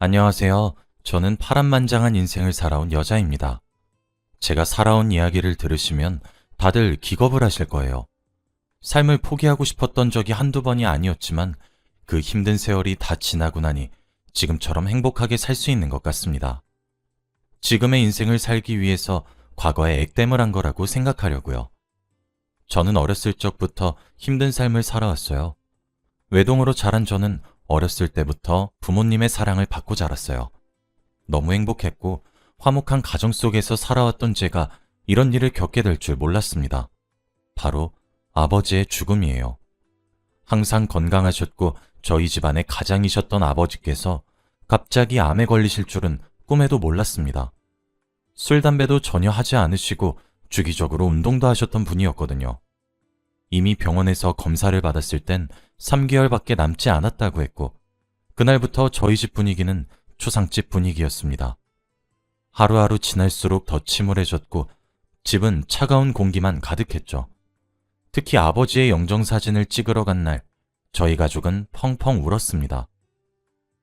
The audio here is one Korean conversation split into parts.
안녕하세요. 저는 파란만장한 인생을 살아온 여자입니다. 제가 살아온 이야기를 들으시면 다들 기겁을 하실 거예요. 삶을 포기하고 싶었던 적이 한두 번이 아니었지만 그 힘든 세월이 다 지나고 나니 지금처럼 행복하게 살 수 있는 것 같습니다. 지금의 인생을 살기 위해서 과거에 액땜을 한 거라고 생각하려고요. 저는 어렸을 적부터 힘든 삶을 살아왔어요. 외동으로 자란 저는 어렸을 때부터 부모님의 사랑을 받고 자랐어요. 너무 행복했고 화목한 가정 속에서 살아왔던 제가 이런 일을 겪게 될 줄 몰랐습니다. 바로 아버지의 죽음이에요. 항상 건강하셨고 저희 집안의 가장이셨던 아버지께서 갑자기 암에 걸리실 줄은 꿈에도 몰랐습니다. 술, 담배도 전혀 하지 않으시고 주기적으로 운동도 하셨던 분이었거든요. 이미 병원에서 검사를 받았을 땐 3개월밖에 남지 않았다고 했고 그날부터 저희 집 분위기는 초상집 분위기였습니다. 하루하루 지날수록 더 침울해졌고 집은 차가운 공기만 가득했죠. 특히 아버지의 영정사진을 찍으러 간 날 저희 가족은 펑펑 울었습니다.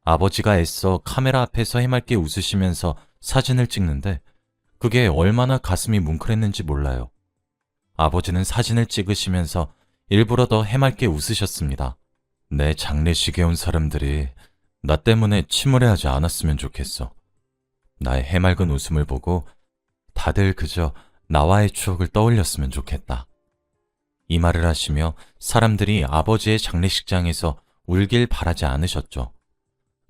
아버지가 애써 카메라 앞에서 해맑게 웃으시면서 사진을 찍는데 그게 얼마나 가슴이 뭉클했는지 몰라요. 아버지는 사진을 찍으시면서 일부러 더 해맑게 웃으셨습니다. 내 장례식에 온 사람들이 나 때문에 침울해하지 않았으면 좋겠어. 나의 해맑은 웃음을 보고 다들 그저 나와의 추억을 떠올렸으면 좋겠다. 이 말을 하시며 사람들이 아버지의 장례식장에서 울길 바라지 않으셨죠.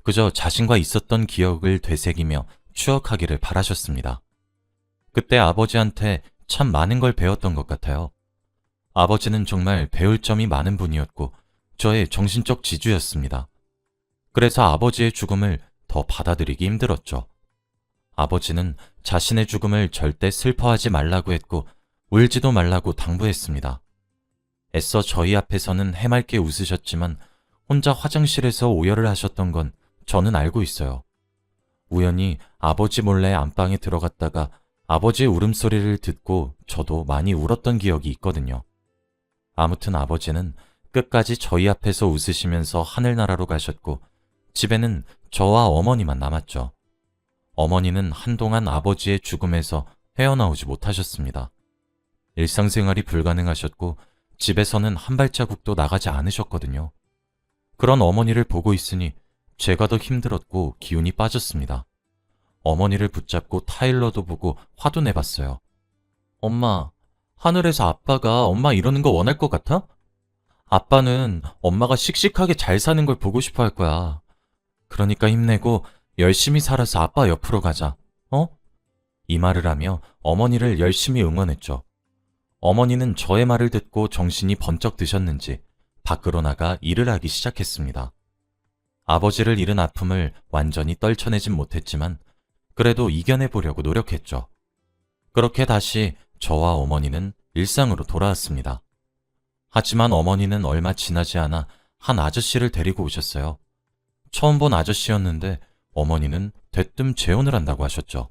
그저 자신과 있었던 기억을 되새기며 추억하기를 바라셨습니다. 그때 아버지한테 참 많은 걸 배웠던 것 같아요. 아버지는 정말 배울 점이 많은 분이었고 저의 정신적 지주였습니다. 그래서 아버지의 죽음을 더 받아들이기 힘들었죠. 아버지는 자신의 죽음을 절대 슬퍼하지 말라고 했고 울지도 말라고 당부했습니다. 애써 저희 앞에서는 해맑게 웃으셨지만 혼자 화장실에서 오열을 하셨던 건 저는 알고 있어요. 우연히 아버지 몰래 안방에 들어갔다가 아버지의 울음소리를 듣고 저도 많이 울었던 기억이 있거든요. 아무튼 아버지는 끝까지 저희 앞에서 웃으시면서 하늘나라로 가셨고 집에는 저와 어머니만 남았죠. 어머니는 한동안 아버지의 죽음에서 헤어나오지 못하셨습니다. 일상생활이 불가능하셨고 집에서는 한 발자국도 나가지 않으셨거든요. 그런 어머니를 보고 있으니 제가 더 힘들었고 기운이 빠졌습니다. 어머니를 붙잡고 타일러도 보고 화도 내봤어요. 엄마, 하늘에서 아빠가 엄마 이러는 거 원할 것 같아? 아빠는 엄마가 씩씩하게 잘 사는 걸 보고 싶어 할 거야. 그러니까 힘내고 열심히 살아서 아빠 옆으로 가자. 어? 이 말을 하며 어머니를 열심히 응원했죠. 어머니는 저의 말을 듣고 정신이 번쩍 드셨는지 밖으로 나가 일을 하기 시작했습니다. 아버지를 잃은 아픔을 완전히 떨쳐내진 못했지만 그래도 이겨내보려고 노력했죠. 그렇게 다시 저와 어머니는 일상으로 돌아왔습니다. 하지만 어머니는 얼마 지나지 않아 한 아저씨를 데리고 오셨어요. 처음 본 아저씨였는데 어머니는 대뜸 재혼을 한다고 하셨죠.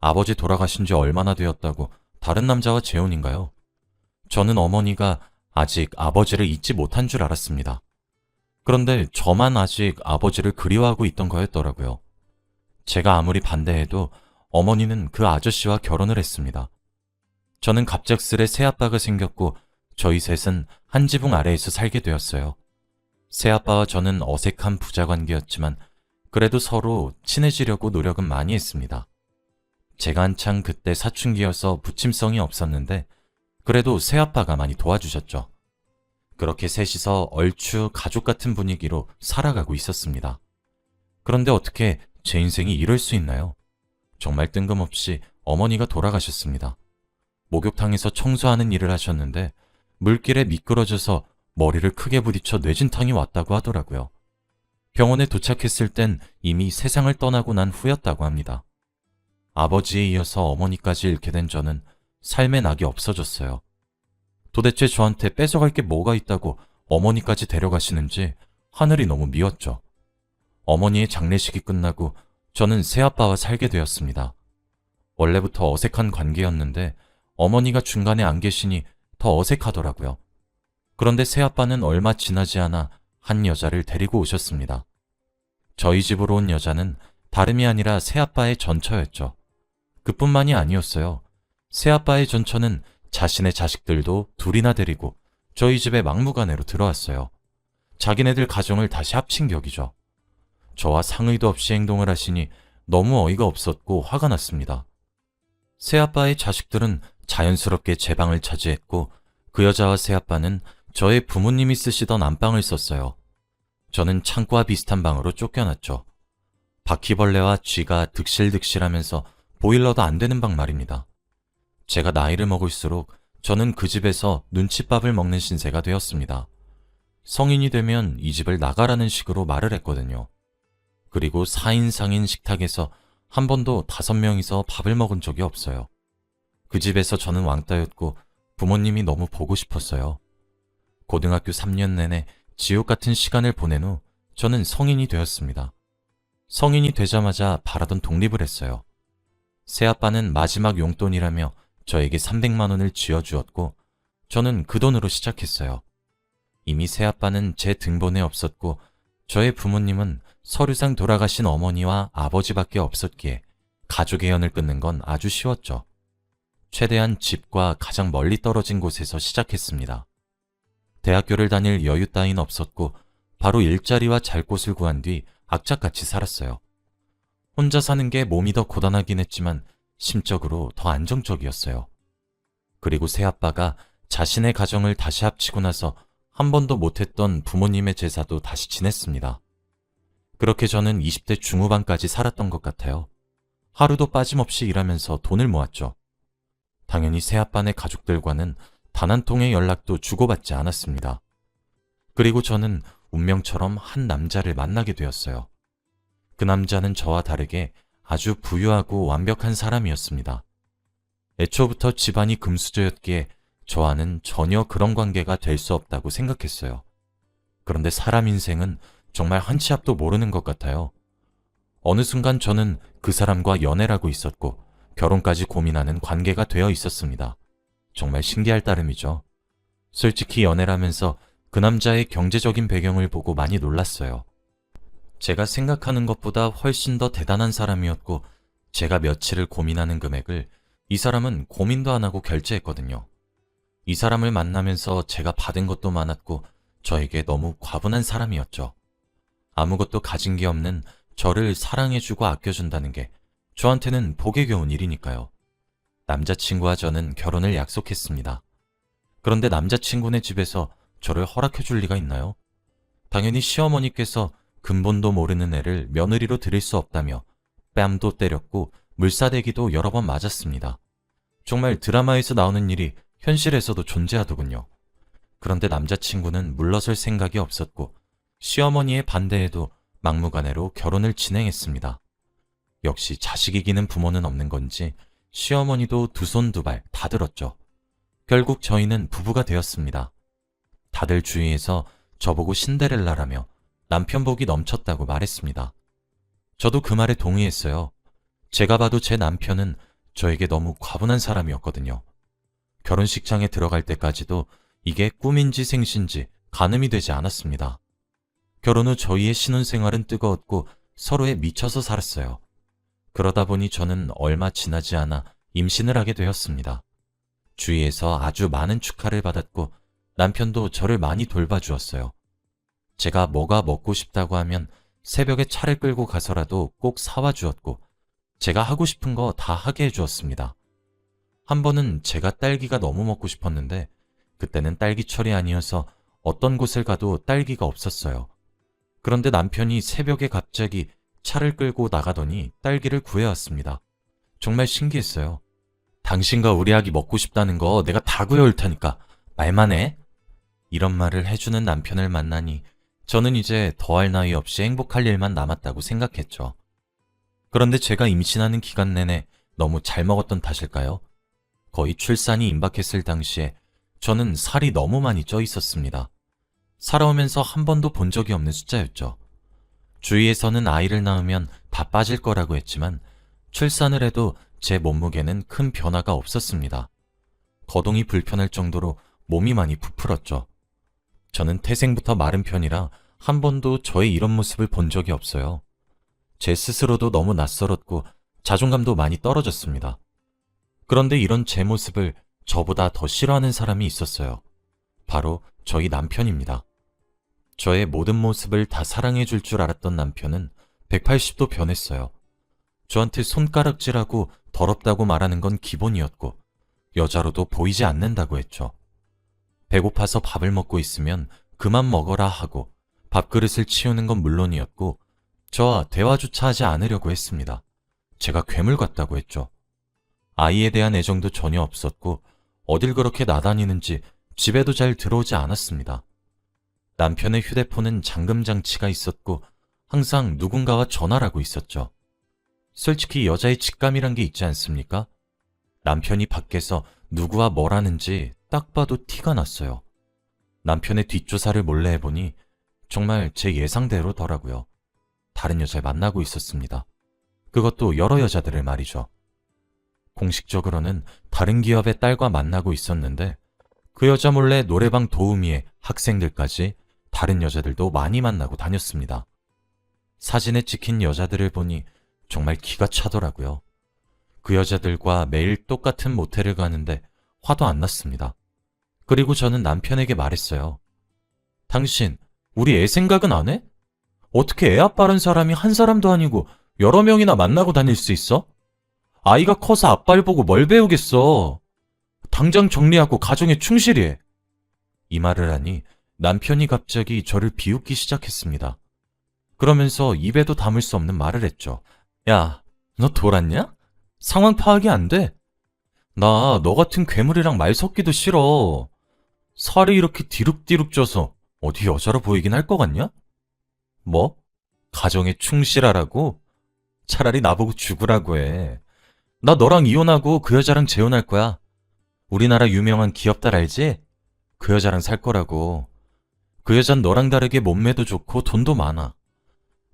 아버지 돌아가신 지 얼마나 되었다고 다른 남자와 재혼인가요? 저는 어머니가 아직 아버지를 잊지 못한 줄 알았습니다. 그런데 저만 아직 아버지를 그리워하고 있던 거였더라고요. 제가 아무리 반대해도 어머니는 그 아저씨와 결혼을 했습니다. 저는 갑작스레 새아빠가 생겼고 저희 셋은 한 지붕 아래에서 살게 되었어요. 새아빠와 저는 어색한 부자 관계였지만 그래도 서로 친해지려고 노력은 많이 했습니다. 제가 한창 그때 사춘기여서 부침성이 없었는데 그래도 새아빠가 많이 도와주셨죠. 그렇게 셋이서 얼추 가족 같은 분위기로 살아가고 있었습니다. 그런데 어떻게 제 인생이 이럴 수 있나요? 정말 뜬금없이 어머니가 돌아가셨습니다. 목욕탕에서 청소하는 일을 하셨는데 물길에 미끄러져서 머리를 크게 부딪혀 뇌진탕이 왔다고 하더라고요. 병원에 도착했을 땐 이미 세상을 떠나고 난 후였다고 합니다. 아버지에 이어서 어머니까지 잃게 된 저는 삶의 낙이 없어졌어요. 도대체 저한테 뺏어갈 게 뭐가 있다고 어머니까지 데려가시는지 하늘이 너무 미웠죠. 어머니의 장례식이 끝나고 저는 새아빠와 살게 되었습니다. 원래부터 어색한 관계였는데 어머니가 중간에 안 계시니 더 어색하더라고요. 그런데 새아빠는 얼마 지나지 않아 한 여자를 데리고 오셨습니다. 저희 집으로 온 여자는 다름이 아니라 새아빠의 전처였죠. 그뿐만이 아니었어요. 새아빠의 전처는 자신의 자식들도 둘이나 데리고 저희 집에 막무가내로 들어왔어요. 자기네들 가정을 다시 합친 격이죠. 저와 상의도 없이 행동을 하시니 너무 어이가 없었고 화가 났습니다. 새아빠의 자식들은 자연스럽게 제 방을 차지했고 그 여자와 새아빠는 저의 부모님이 쓰시던 안방을 썼어요. 저는 창고와 비슷한 방으로 쫓겨났죠. 바퀴벌레와 쥐가 득실득실하면서 보일러도 안 되는 방 말입니다. 제가 나이를 먹을수록 저는 그 집에서 눈칫밥을 먹는 신세가 되었습니다. 성인이 되면 이 집을 나가라는 식으로 말을 했거든요. 그리고 4인 상인 식탁에서 한 번도 5명이서 밥을 먹은 적이 없어요. 그 집에서 저는 왕따였고 부모님이 너무 보고 싶었어요. 고등학교 3년 내내 지옥 같은 시간을 보낸 후 저는 성인이 되었습니다. 성인이 되자마자 바라던 독립을 했어요. 새아빠는 마지막 용돈이라며 저에게 300만 원을 쥐어주었고 저는 그 돈으로 시작했어요. 이미 새아빠는 제 등본에 없었고 저의 부모님은 서류상 돌아가신 어머니와 아버지밖에 없었기에 가족의 연을 끊는 건 아주 쉬웠죠. 최대한 집과 가장 멀리 떨어진 곳에서 시작했습니다. 대학교를 다닐 여유 따윈 없었고 바로 일자리와 잘 곳을 구한 뒤 악착같이 살았어요. 혼자 사는 게 몸이 더 고단하긴 했지만 심적으로 더 안정적이었어요. 그리고 새아빠가 자신의 가정을 다시 합치고 나서 한 번도 못했던 부모님의 제사도 다시 지냈습니다. 그렇게 저는 20대 중후반까지 살았던 것 같아요. 하루도 빠짐없이 일하면서 돈을 모았죠. 당연히 새아빠네 가족들과는 단 한 통의 연락도 주고받지 않았습니다. 그리고 저는 운명처럼 한 남자를 만나게 되었어요. 그 남자는 저와 다르게 아주 부유하고 완벽한 사람이었습니다. 애초부터 집안이 금수저였기에 저와는 전혀 그런 관계가 될 수 없다고 생각했어요. 그런데 사람 인생은 정말 한 치 앞도 모르는 것 같아요. 어느 순간 저는 그 사람과 연애를 하고 있었고 결혼까지 고민하는 관계가 되어 있었습니다. 정말 신기할 따름이죠. 솔직히 연애를 하면서 그 남자의 경제적인 배경을 보고 많이 놀랐어요. 제가 생각하는 것보다 훨씬 더 대단한 사람이었고 제가 며칠을 고민하는 금액을 이 사람은 고민도 안 하고 결제했거든요. 이 사람을 만나면서 제가 받은 것도 많았고 저에게 너무 과분한 사람이었죠. 아무것도 가진 게 없는 저를 사랑해주고 아껴준다는 게 저한테는 복에 겨운 일이니까요. 남자친구와 저는 결혼을 약속했습니다. 그런데 남자친구네 집에서 저를 허락해줄 리가 있나요? 당연히 시어머니께서 근본도 모르는 애를 며느리로 들일 수 없다며 뺨도 때렸고 물사대기도 여러 번 맞았습니다. 정말 드라마에서 나오는 일이 현실에서도 존재하더군요. 그런데 남자친구는 물러설 생각이 없었고 시어머니의 반대에도 막무가내로 결혼을 진행했습니다. 역시 자식 이기는 부모는 없는 건지 시어머니도 두 손 두 발 다 들었죠. 결국 저희는 부부가 되었습니다. 다들 주위에서 저보고 신데렐라라며 남편 복이 넘쳤다고 말했습니다. 저도 그 말에 동의했어요. 제가 봐도 제 남편은 저에게 너무 과분한 사람이었거든요. 결혼식장에 들어갈 때까지도 이게 꿈인지 생신지 가늠이 되지 않았습니다. 결혼 후 저희의 신혼생활은 뜨거웠고 서로에 미쳐서 살았어요. 그러다 보니 저는 얼마 지나지 않아 임신을 하게 되었습니다. 주위에서 아주 많은 축하를 받았고 남편도 저를 많이 돌봐주었어요. 제가 뭐가 먹고 싶다고 하면 새벽에 차를 끌고 가서라도 꼭 사와 주었고 제가 하고 싶은 거 다 하게 해주었습니다. 한 번은 제가 딸기가 너무 먹고 싶었는데 그때는 딸기철이 아니어서 어떤 곳을 가도 딸기가 없었어요. 그런데 남편이 새벽에 갑자기 차를 끌고 나가더니 딸기를 구해왔습니다. 정말 신기했어요. 당신과 우리 아기 먹고 싶다는 거 내가 다 구해올 테니까 말만 해. 이런 말을 해주는 남편을 만나니 저는 이제 더할 나위 없이 행복할 일만 남았다고 생각했죠. 그런데 제가 임신하는 기간 내내 너무 잘 먹었던 탓일까요? 거의 출산이 임박했을 당시에 저는 살이 너무 많이 쪄 있었습니다. 살아오면서 한 번도 본 적이 없는 숫자였죠. 주위에서는 아이를 낳으면 다 빠질 거라고 했지만 출산을 해도 제 몸무게는 큰 변화가 없었습니다. 거동이 불편할 정도로 몸이 많이 부풀었죠. 저는 태생부터 마른 편이라 한 번도 저의 이런 모습을 본 적이 없어요. 제 스스로도 너무 낯설었고 자존감도 많이 떨어졌습니다. 그런데 이런 제 모습을 저보다 더 싫어하는 사람이 있었어요. 바로 저희 남편입니다. 저의 모든 모습을 다 사랑해 줄 줄 알았던 남편은 180도 변했어요. 저한테 손가락질하고 더럽다고 말하는 건 기본이었고 여자로도 보이지 않는다고 했죠. 배고파서 밥을 먹고 있으면 그만 먹어라 하고 밥그릇을 치우는 건 물론이었고 저와 대화조차 하지 않으려고 했습니다. 제가 괴물 같다고 했죠. 아이에 대한 애정도 전혀 없었고 어딜 그렇게 나다니는지 집에도 잘 들어오지 않았습니다. 남편의 휴대폰은 잠금장치가 있었고 항상 누군가와 전화를 하고 있었죠. 솔직히 여자의 직감이란 게 있지 않습니까? 남편이 밖에서 누구와 뭘 하는지 딱 봐도 티가 났어요. 남편의 뒷조사를 몰래 해보니 정말 제 예상대로더라고요. 다른 여자를 만나고 있었습니다. 그것도 여러 여자들을 말이죠. 공식적으로는 다른 기업의 딸과 만나고 있었는데 그 여자 몰래 노래방 도우미의 학생들까지 다른 여자들도 많이 만나고 다녔습니다. 사진에 찍힌 여자들을 보니 정말 기가 차더라고요. 그 여자들과 매일 똑같은 모텔을 가는데 화도 안 났습니다. 그리고 저는 남편에게 말했어요. 당신, 우리 애 생각은 안 해? 어떻게 애 아빠란 사람이 한 사람도 아니고 여러 명이나 만나고 다닐 수 있어? 아이가 커서 아빠를 보고 뭘 배우겠어. 당장 정리하고 가정에 충실히 해. 이 말을 하니 남편이 갑자기 저를 비웃기 시작했습니다. 그러면서 입에도 담을 수 없는 말을 했죠. 야, 너 돌았냐? 상황 파악이 안 돼. 나 너 같은 괴물이랑 말 섞기도 싫어. 살이 이렇게 디룩디룩 쪄서 어디 여자로 보이긴 할 것 같냐? 뭐? 가정에 충실하라고? 차라리 나보고 죽으라고 해. 나 너랑 이혼하고 그 여자랑 재혼할 거야. 우리나라 유명한 기업들 알지? 그 여자랑 살 거라고. 그 여잔 너랑 다르게 몸매도 좋고 돈도 많아.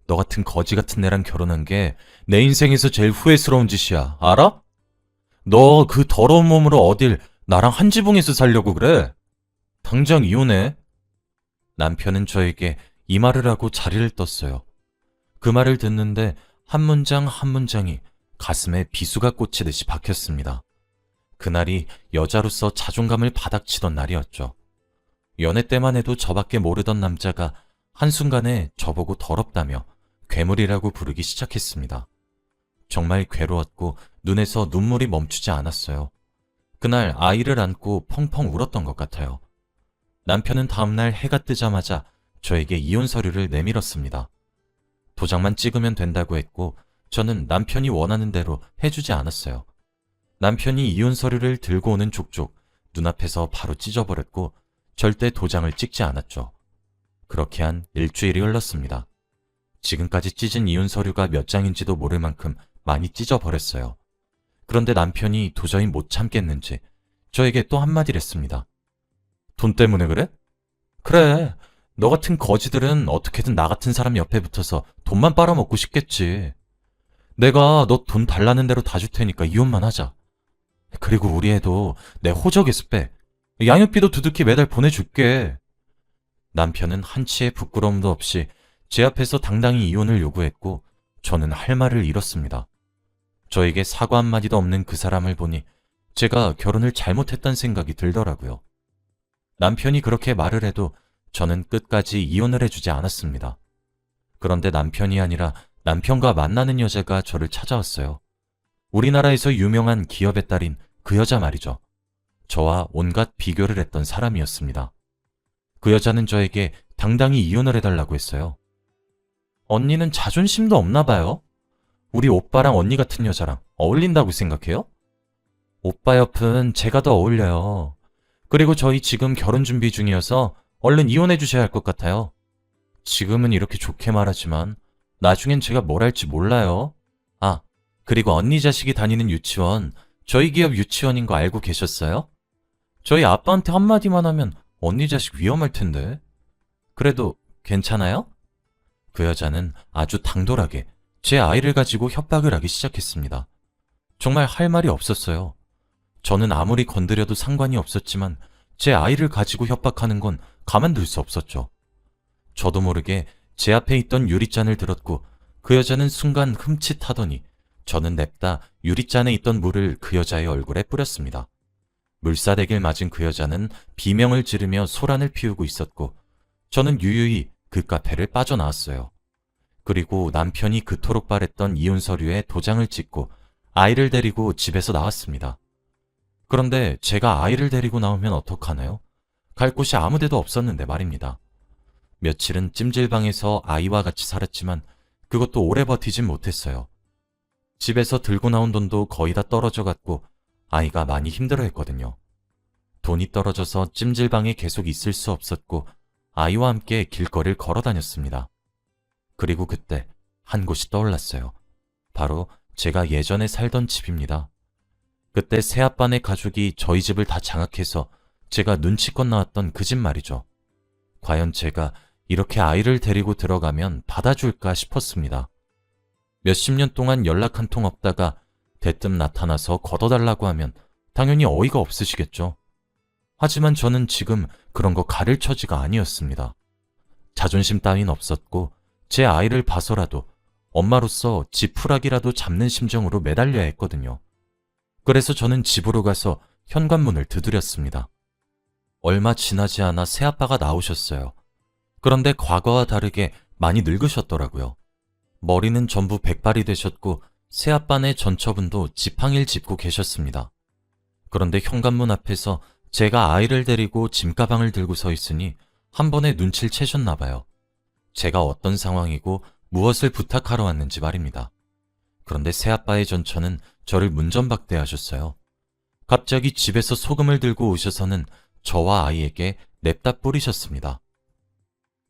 너 같은 거지 같은 애랑 결혼한 게 내 인생에서 제일 후회스러운 짓이야. 알아? 너 그 더러운 몸으로 어딜 나랑 한 지붕에서 살려고 그래? 당장 이혼해. 남편은 저에게 이 말을 하고 자리를 떴어요. 그 말을 듣는데 한 문장 한 문장이 가슴에 비수가 꽂히듯이 박혔습니다. 그날이 여자로서 자존감을 바닥치던 날이었죠. 연애 때만 해도 저밖에 모르던 남자가 한순간에 저보고 더럽다며 괴물이라고 부르기 시작했습니다. 정말 괴로웠고 눈에서 눈물이 멈추지 않았어요. 그날 아이를 안고 펑펑 울었던 것 같아요. 남편은 다음날 해가 뜨자마자 저에게 이혼 서류를 내밀었습니다. 도장만 찍으면 된다고 했고 저는 남편이 원하는 대로 해주지 않았어요. 남편이 이혼 서류를 들고 오는 족족 눈앞에서 바로 찢어버렸고 절대 도장을 찍지 않았죠. 그렇게 한 일주일이 흘렀습니다. 지금까지 찢은 이혼 서류가 몇 장인지도 모를 만큼 많이 찢어버렸어요. 그런데 남편이 도저히 못 참겠는지 저에게 또 한마디를 했습니다. 돈 때문에 그래? 그래. 너 같은 거지들은 어떻게든 나 같은 사람 옆에 붙어서 돈만 빨아먹고 싶겠지. 내가 너 돈 달라는 대로 다 줄 테니까 이혼만 하자. 그리고 우리 애도 내 호적에서 빼. 양육비도 두둑히 매달 보내줄게. 남편은 한치의 부끄러움도 없이 제 앞에서 당당히 이혼을 요구했고 저는 할 말을 잃었습니다. 저에게 사과 한마디도 없는 그 사람을 보니 제가 결혼을 잘못했다는 생각이 들더라고요. 남편이 그렇게 말을 해도 저는 끝까지 이혼을 해주지 않았습니다. 그런데 남편이 아니라 남편과 만나는 여자가 저를 찾아왔어요. 우리나라에서 유명한 기업의 딸인 그 여자 말이죠. 저와 온갖 비교를 했던 사람이었습니다. 그 여자는 저에게 당당히 이혼을 해달라고 했어요. 언니는 자존심도 없나 봐요. 우리 오빠랑 언니 같은 여자랑 어울린다고 생각해요? 오빠 옆은 제가 더 어울려요. 그리고 저희 지금 결혼 준비 중이어서 얼른 이혼해 주셔야 할 것 같아요. 지금은 이렇게 좋게 말하지만 나중엔 제가 뭘 할지 몰라요. 아, 그리고 언니 자식이 다니는 유치원, 저희 기업 유치원인 거 알고 계셨어요? 저희 아빠한테 한마디만 하면 언니 자식 위험할 텐데. 그래도 괜찮아요? 그 여자는 아주 당돌하게 제 아이를 가지고 협박을 하기 시작했습니다. 정말 할 말이 없었어요. 저는 아무리 건드려도 상관이 없었지만 제 아이를 가지고 협박하는 건 가만둘 수 없었죠. 저도 모르게 제 앞에 있던 유리잔을 들었고 그 여자는 순간 흠칫하더니 저는 냅다 유리잔에 있던 물을 그 여자의 얼굴에 뿌렸습니다. 물사대기를 맞은 그 여자는 비명을 지르며 소란을 피우고 있었고 저는 유유히 그 카페를 빠져나왔어요. 그리고 남편이 그토록 바랬던 이혼 서류에 도장을 찍고 아이를 데리고 집에서 나왔습니다. 그런데 제가 아이를 데리고 나오면 어떡하나요? 갈 곳이 아무 데도 없었는데 말입니다. 며칠은 찜질방에서 아이와 같이 살았지만 그것도 오래 버티진 못했어요. 집에서 들고 나온 돈도 거의 다 떨어져 갔고 아이가 많이 힘들어했거든요. 돈이 떨어져서 찜질방에 계속 있을 수 없었고 아이와 함께 길거리를 걸어 다녔습니다. 그리고 그때 한 곳이 떠올랐어요. 바로 제가 예전에 살던 집입니다. 그때 새아빠네 가족이 저희 집을 다 장악해서 제가 눈치껏 나왔던 그 집 말이죠. 과연 제가 이렇게 아이를 데리고 들어가면 받아줄까 싶었습니다. 몇십 년 동안 연락 한 통 없다가 대뜸 나타나서 걷어달라고 하면 당연히 어이가 없으시겠죠. 하지만 저는 지금 그런 거 가릴 처지가 아니었습니다. 자존심 따윈 없었고 제 아이를 봐서라도 엄마로서 지푸라기라도 잡는 심정으로 매달려야 했거든요. 그래서 저는 집으로 가서 현관문을 두드렸습니다. 얼마 지나지 않아 새아빠가 나오셨어요. 그런데 과거와 다르게 많이 늙으셨더라고요. 머리는 전부 백발이 되셨고 새아빠네 전처분도 지팡이를 짚고 계셨습니다. 그런데 현관문 앞에서 제가 아이를 데리고 짐가방을 들고 서 있으니 한 번에 눈치를 채셨나 봐요. 제가 어떤 상황이고 무엇을 부탁하러 왔는지 말입니다. 그런데 새아빠의 전처는 저를 문전박대하셨어요. 갑자기 집에서 소금을 들고 오셔서는 저와 아이에게 냅다 뿌리셨습니다.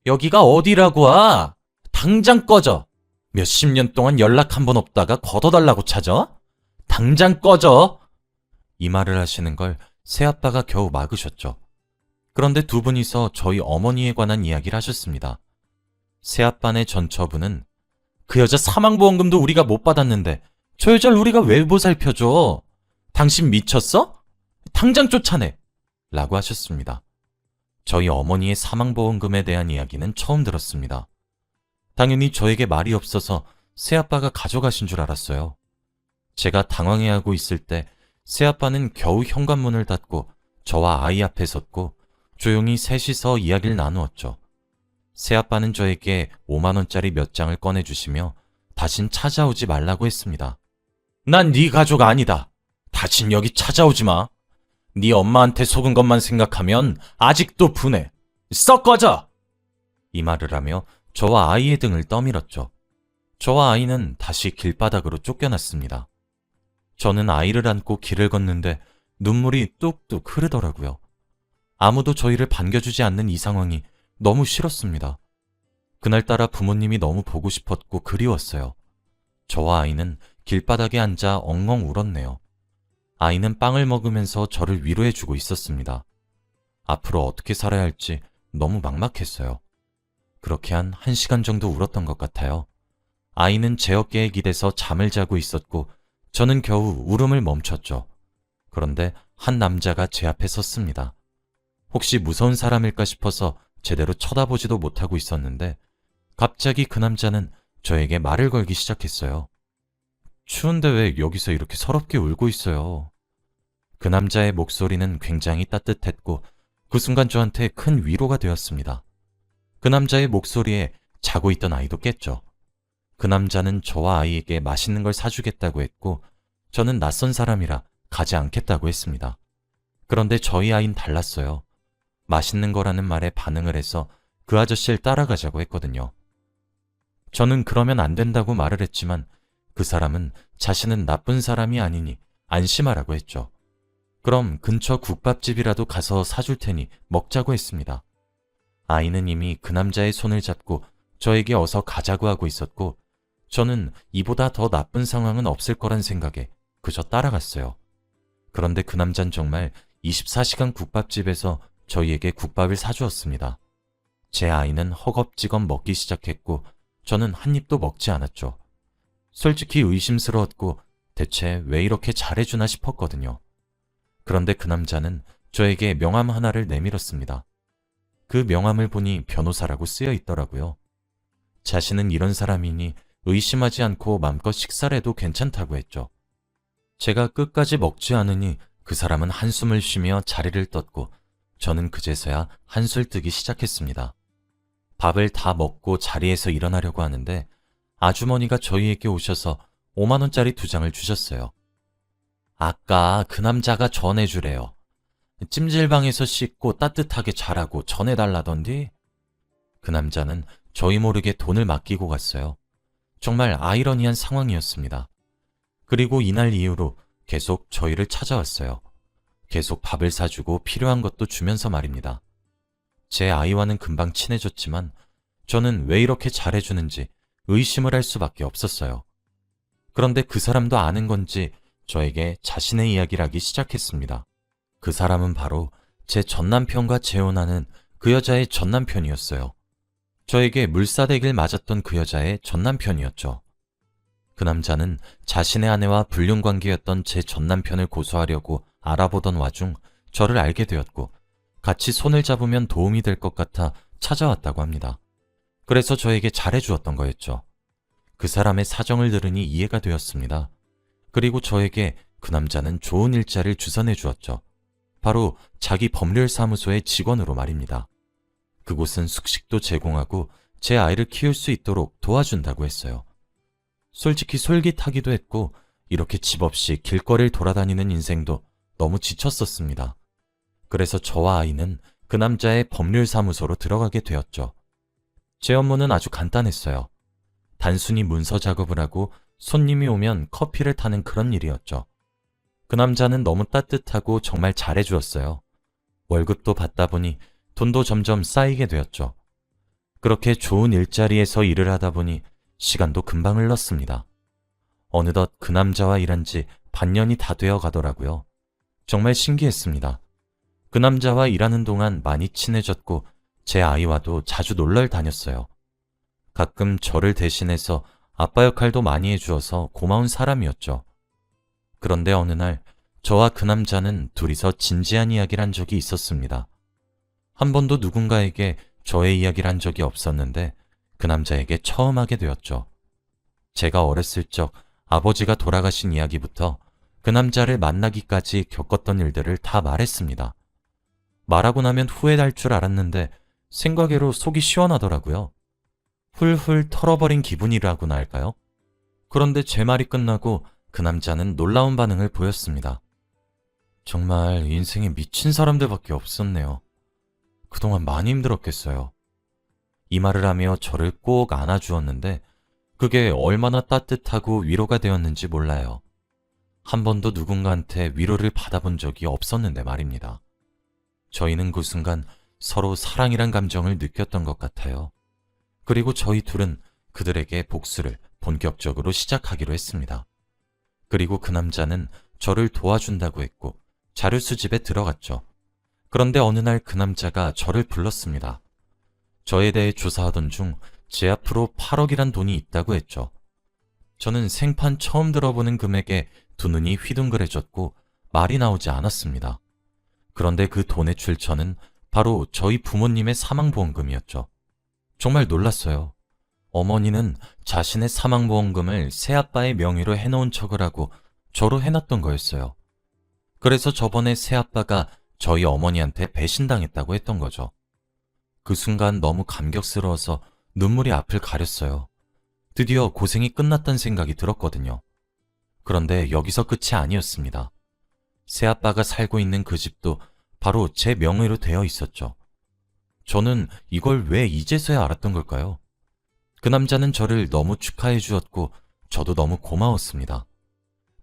여기가 어디라고 와? 당장 꺼져! 몇십 년 동안 연락 한 번 없다가 걷어달라고 찾아? 당장 꺼져! 이 말을 하시는 걸 새아빠가 겨우 막으셨죠. 그런데 두 분이서 저희 어머니에 관한 이야기를 하셨습니다. 새아빠네 전처분은 그 여자 사망보험금도 우리가 못 받았는데 저 여자를 우리가 왜 보살펴줘? 당신 미쳤어? 당장 쫓아내! 라고 하셨습니다. 저희 어머니의 사망보험금에 대한 이야기는 처음 들었습니다. 당연히 저에게 말이 없어서 새아빠가 가져가신 줄 알았어요. 제가 당황해하고 있을 때 새아빠는 겨우 현관문을 닫고 저와 아이 앞에 섰고 조용히 셋이서 이야기를 나누었죠. 새아빠는 저에게 5만 원짜리 몇 장을 꺼내주시며 다신 찾아오지 말라고 했습니다. 난 네 가족 아니다. 다신 여기 찾아오지 마. 네 엄마한테 속은 것만 생각하면 아직도 분해. 썩 꺼져! 이 말을 하며 저와 아이의 등을 떠밀었죠. 저와 아이는 다시 길바닥으로 쫓겨났습니다. 저는 아이를 안고 길을 걷는데 눈물이 뚝뚝 흐르더라고요. 아무도 저희를 반겨주지 않는 이 상황이 너무 싫었습니다. 그날따라 부모님이 너무 보고 싶었고 그리웠어요. 저와 아이는 길바닥에 앉아 엉엉 울었네요. 아이는 빵을 먹으면서 저를 위로해주고 있었습니다. 앞으로 어떻게 살아야 할지 너무 막막했어요. 그렇게 한 1시간 정도 울었던 것 같아요. 아이는 제 어깨에 기대서 잠을 자고 있었고 저는 겨우 울음을 멈췄죠. 그런데 한 남자가 제 앞에 섰습니다. 혹시 무서운 사람일까 싶어서 제대로 쳐다보지도 못하고 있었는데 갑자기 그 남자는 저에게 말을 걸기 시작했어요. 추운데 왜 여기서 이렇게 서럽게 울고 있어요? 그 남자의 목소리는 굉장히 따뜻했고 그 순간 저한테 큰 위로가 되었습니다. 그 남자의 목소리에 자고 있던 아이도 깼죠. 그 남자는 저와 아이에게 맛있는 걸 사주겠다고 했고 저는 낯선 사람이라 가지 않겠다고 했습니다. 그런데 저희 아이는 달랐어요. 맛있는 거라는 말에 반응을 해서 그 아저씨를 따라가자고 했거든요. 저는 그러면 안 된다고 말을 했지만 그 사람은 자신은 나쁜 사람이 아니니 안심하라고 했죠. 그럼 근처 국밥집이라도 가서 사줄 테니 먹자고 했습니다. 아이는 이미 그 남자의 손을 잡고 저에게 어서 가자고 하고 있었고 저는 이보다 더 나쁜 상황은 없을 거란 생각에 그저 따라갔어요. 그런데 그 남자는 정말 24시간 국밥집에서 저희에게 국밥을 사주었습니다. 제 아이는 허겁지겁 먹기 시작했고 저는 한 입도 먹지 않았죠. 솔직히 의심스러웠고 대체 왜 이렇게 잘해주나 싶었거든요. 그런데 그 남자는 저에게 명함 하나를 내밀었습니다. 그 명함을 보니 변호사라고 쓰여 있더라고요. 자신은 이런 사람이니 의심하지 않고 맘껏 식사를 해도 괜찮다고 했죠. 제가 끝까지 먹지 않으니 그 사람은 한숨을 쉬며 자리를 떴고 저는 그제서야 한술 뜨기 시작했습니다. 밥을 다 먹고 자리에서 일어나려고 하는데 아주머니가 저희에게 오셔서 5만 원짜리 2장을 주셨어요. 아까 그 남자가 전해주래요. 찜질방에서 씻고 따뜻하게 자라고 전해달라던디? 그 남자는 저희 모르게 돈을 맡기고 갔어요. 정말 아이러니한 상황이었습니다. 그리고 이날 이후로 계속 저희를 찾아왔어요. 계속 밥을 사주고 필요한 것도 주면서 말입니다. 제 아이와는 금방 친해졌지만 저는 왜 이렇게 잘해주는지 의심을 할 수밖에 없었어요. 그런데 그 사람도 아는 건지 저에게 자신의 이야기를 하기 시작했습니다. 그 사람은 바로 제 전남편과 재혼하는 그 여자의 전남편이었어요. 저에게 물사대기를 맞았던 그 여자의 전남편이었죠. 그 남자는 자신의 아내와 불륜관계였던 제 전남편을 고소하려고 알아보던 와중 저를 알게 되었고 같이 손을 잡으면 도움이 될 것 같아 찾아왔다고 합니다. 그래서 저에게 잘해주었던 거였죠. 그 사람의 사정을 들으니 이해가 되었습니다. 그리고 저에게 그 남자는 좋은 일자리를 주선해 주었죠. 바로 자기 법률사무소의 직원으로 말입니다. 그곳은 숙식도 제공하고 제 아이를 키울 수 있도록 도와준다고 했어요. 솔직히 솔깃하기도 했고 이렇게 집 없이 길거리를 돌아다니는 인생도 너무 지쳤었습니다. 그래서 저와 아이는 그 남자의 법률사무소로 들어가게 되었죠. 제 업무는 아주 간단했어요. 단순히 문서 작업을 하고 손님이 오면 커피를 타는 그런 일이었죠. 그 남자는 너무 따뜻하고 정말 잘해주었어요. 월급도 받다 보니 돈도 점점 쌓이게 되었죠. 그렇게 좋은 일자리에서 일을 하다 보니 시간도 금방 흘렀습니다. 어느덧 그 남자와 일한 지 반년이 다 되어 가더라고요. 정말 신기했습니다. 그 남자와 일하는 동안 많이 친해졌고 제 아이와도 자주 놀러를 다녔어요. 가끔 저를 대신해서 아빠 역할도 많이 해주어서 고마운 사람이었죠. 그런데 어느 날 저와 그 남자는 둘이서 진지한 이야기를 한 적이 있었습니다. 한 번도 누군가에게 저의 이야기를 한 적이 없었는데 그 남자에게 처음 하게 되었죠. 제가 어렸을 적 아버지가 돌아가신 이야기부터 그 남자를 만나기까지 겪었던 일들을 다 말했습니다. 말하고 나면 후회할 줄 알았는데 생각외로 속이 시원하더라고요. 훌훌 털어버린 기분이라고나 할까요? 그런데 제 말이 끝나고 그 남자는 놀라운 반응을 보였습니다. 정말 인생에 미친 사람들밖에 없었네요. 그동안 많이 힘들었겠어요. 이 말을 하며 저를 꼭 안아주었는데 그게 얼마나 따뜻하고 위로가 되었는지 몰라요. 한 번도 누군가한테 위로를 받아본 적이 없었는데 말입니다. 저희는 그 순간 서로 사랑이란 감정을 느꼈던 것 같아요. 그리고 저희 둘은 그들에게 복수를 본격적으로 시작하기로 했습니다. 그리고 그 남자는 저를 도와준다고 했고 자료 수집에 들어갔죠. 그런데 어느 날 그 남자가 저를 불렀습니다. 저에 대해 조사하던 중 제 앞으로 8억이란 돈이 있다고 했죠. 저는 생판 처음 들어보는 금액에 두 눈이 휘둥그레졌고 말이 나오지 않았습니다. 그런데 그 돈의 출처는 바로 저희 부모님의 사망보험금이었죠. 정말 놀랐어요. 어머니는 자신의 사망보험금을 새아빠의 명의로 해놓은 척을 하고 저로 해놨던 거였어요. 그래서 저번에 새아빠가 저희 어머니한테 배신당했다고 했던 거죠. 그 순간 너무 감격스러워서 눈물이 앞을 가렸어요. 드디어 고생이 끝났다는 생각이 들었거든요. 그런데 여기서 끝이 아니었습니다. 새아빠가 살고 있는 그 집도 바로 제 명의로 되어 있었죠. 저는 이걸 왜 이제서야 알았던 걸까요? 그 남자는 저를 너무 축하해 주었고 저도 너무 고마웠습니다.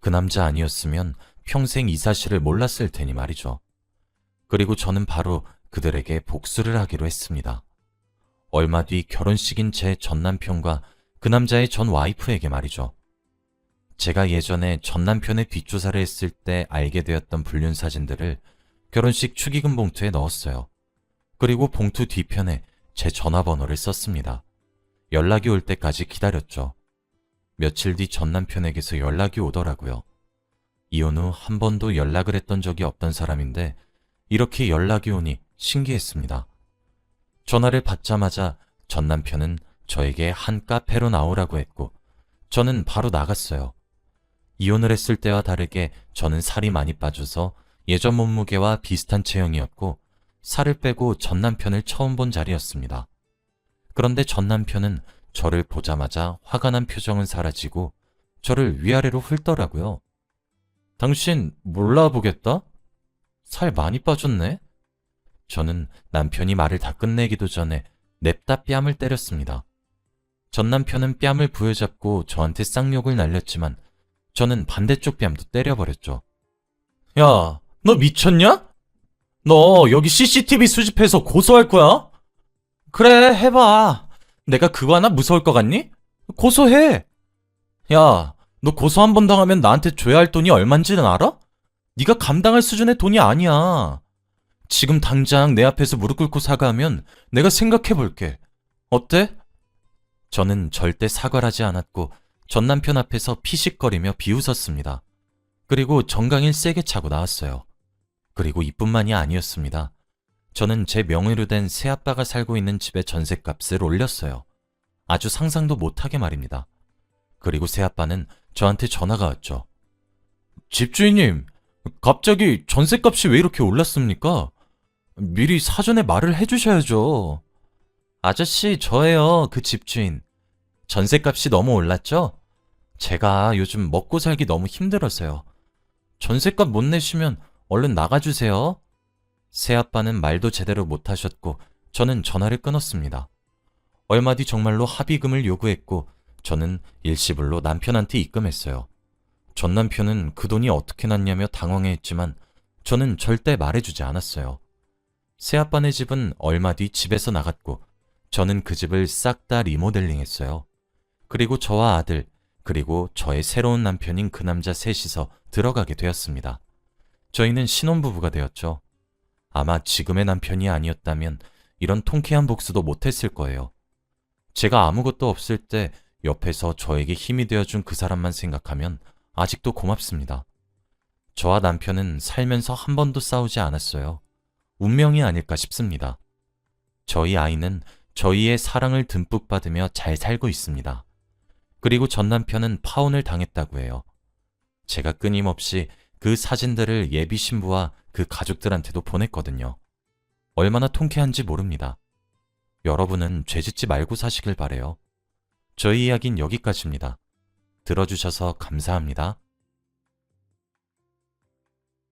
그 남자 아니었으면 평생 이 사실을 몰랐을 테니 말이죠. 그리고 저는 바로 그들에게 복수를 하기로 했습니다. 얼마 뒤 결혼식인 제 전남편과 그 남자의 전 와이프에게 말이죠. 제가 예전에 전남편의 뒷조사를 했을 때 알게 되었던 불륜 사진들을 결혼식 축의금 봉투에 넣었어요. 그리고 봉투 뒤편에 제 전화번호를 썼습니다. 연락이 올 때까지 기다렸죠. 며칠 뒤 전남편에게서 연락이 오더라고요. 이혼 후 한 번도 연락을 했던 적이 없던 사람인데 이렇게 연락이 오니 신기했습니다. 전화를 받자마자 전 남편은 저에게 한 카페로 나오라고 했고 저는 바로 나갔어요. 이혼을 했을 때와 다르게 저는 살이 많이 빠져서 예전 몸무게와 비슷한 체형이었고 살을 빼고 전 남편을 처음 본 자리였습니다. 그런데 전 남편은 저를 보자마자 화가 난 표정은 사라지고 저를 위아래로 훑더라고요. 당신 몰라보겠다? 살 많이 빠졌네? 저는 남편이 말을 다 끝내기도 전에 냅다 뺨을 때렸습니다. 전 남편은 뺨을 부여잡고 저한테 쌍욕을 날렸지만 저는 반대쪽 뺨도 때려버렸죠. 야, 너 미쳤냐? 너 여기 CCTV 수집해서 고소할 거야? 그래, 해봐. 내가 그거 하나 무서울 것 같니? 고소해. 야, 너 고소 한 번 당하면 나한테 줘야 할 돈이 얼만지는 알아? 네가 감당할 수준의 돈이 아니야. 지금 당장 내 앞에서 무릎 꿇고 사과하면 내가 생각해 볼게. 어때? 저는 절대 사과를 하지 않았고 전 남편 앞에서 피식거리며 비웃었습니다. 그리고 정강이를 세게 차고 나왔어요. 그리고 이뿐만이 아니었습니다. 저는 제 명의로 된 새아빠가 살고 있는 집의 전셋값을 올렸어요. 아주 상상도 못하게 말입니다. 그리고 새아빠는 저한테 전화가 왔죠. 집주인님, 갑자기 전셋값이 왜 이렇게 올랐습니까? 미리 사전에 말을 해주셔야죠. 아저씨, 저예요, 그 집주인. 전셋값이 너무 올랐죠? 제가 요즘 먹고 살기 너무 힘들어서요. 전셋값 못 내시면 얼른 나가주세요. 새아빠는 말도 제대로 못하셨고 저는 전화를 끊었습니다. 얼마 뒤 정말로 합의금을 요구했고 저는 일시불로 남편한테 입금했어요. 전 남편은 그 돈이 어떻게 났냐며 당황해했지만 저는 절대 말해주지 않았어요. 새아빠네 집은 얼마 뒤 집에서 나갔고 저는 그 집을 싹 다 리모델링했어요. 그리고 저와 아들, 그리고 저의 새로운 남편인 그 남자 셋이서 들어가게 되었습니다. 저희는 신혼부부가 되었죠. 아마 지금의 남편이 아니었다면 이런 통쾌한 복수도 못했을 거예요. 제가 아무것도 없을 때 옆에서 저에게 힘이 되어준 그 사람만 생각하면 아직도 고맙습니다. 저와 남편은 살면서 한 번도 싸우지 않았어요. 운명이 아닐까 싶습니다. 저희 아이는 저희의 사랑을 듬뿍 받으며 잘 살고 있습니다. 그리고 전 남편은 파혼을 당했다고 해요. 제가 끊임없이 그 사진들을 예비 신부와 그 가족들한테도 보냈거든요. 얼마나 통쾌한지 모릅니다. 여러분은 죄짓지 말고 사시길 바래요. 저희 이야기는 여기까지입니다. 들어주셔서 감사합니다.